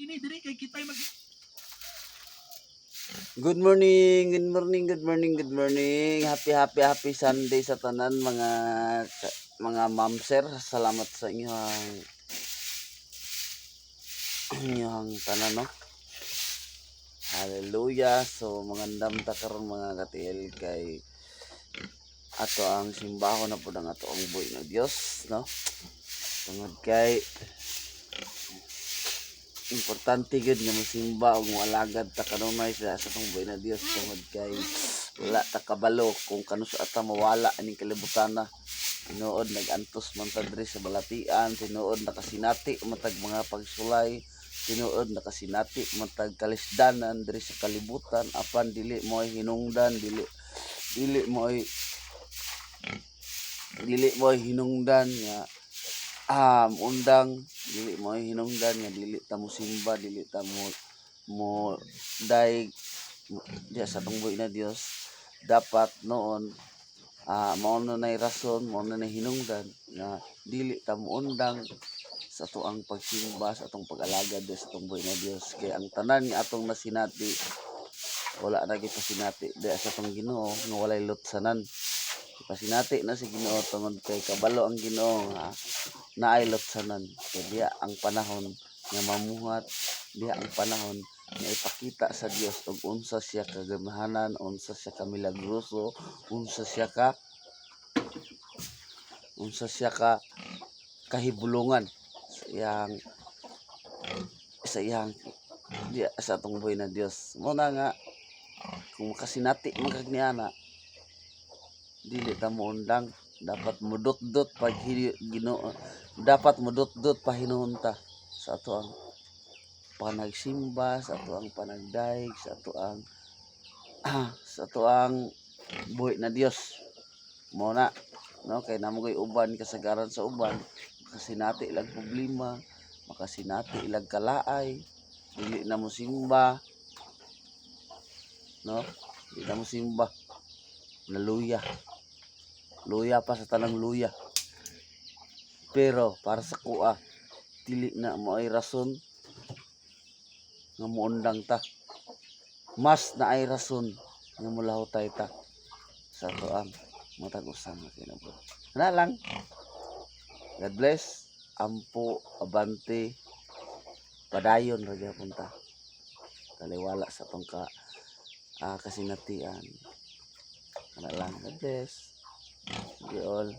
kini diri kay kitay mag Good morning, good morning, good morning, good morning. Happy Sunday sa tanan mga ma'am sir. Salamat sa inyong tanan no. Hallelujah. So mangandam ta karon mga katiil kay ato ang simbaho na pud ang ato ang buhi nga Dios no. Tungod kay importante gud nga mosimba og moalagad ta kanunay sa atong buhi na Dios tungod kay wala ta kabalo kung kano sa ata mawala aning kalibutan na. Tinuod nagantos man ta diri sa balatian, tinuod nakasinati matag mga pagsulay, tinuod nakasinati matag kalisdanan diri sa kalibutan apan dili mo hinungdan, dili mo hinungdan nga undang, dili mo hinungdan nga dili ta mo simba, dili ta mo daig diya sa tungboy na Dios. Dapat noon mao na nay rason, mao na nay hinungdan nga dili ta mo undang sa tuang pagsimba, sa atong pag-alagad sa tungboy na Dios. Kay ang tanan nga atong nasinati wala na gipasinati diya sa atong Ginoo nga walay lutsanan. Pasinati na si Ginoo tungod kay kabalo ang Ginoo nga naay lutsanan. Kay diya ang panahon nga mamuhat, diya ang panahon nga ipakita sa Dios og unsa siya kagamahanan, unsa siya kamilagroso, unsa siya kahibulungan sa iyang diya sa atong buhay na Dios. Muna nga kung makasinati man kag niana dili ta mo undang, dapat mudot-dot pag Ginoo, dapat mudot-dot pahinunta sa ato ang panagsimba, sa ato ang panagdaig, sa ato ang buhi na Dios. Muna no kay namoy uban kasagaran sa uban makasinati ilang problema, makasinati ilang kalaay, dili na mo simba no, dili na mo simba na luya pa sa tanang luya. Pero para sa kuha dili na mo ay rason nga muundang ta, mas na ay rason nga mulahutay ta sa tuang matag usan nga kinabuhi. Ana lang. God bless. Ampo abante padayon ra gyapon ta. Taliwala sa tong kasinatian. Ana lang. God bless. You all.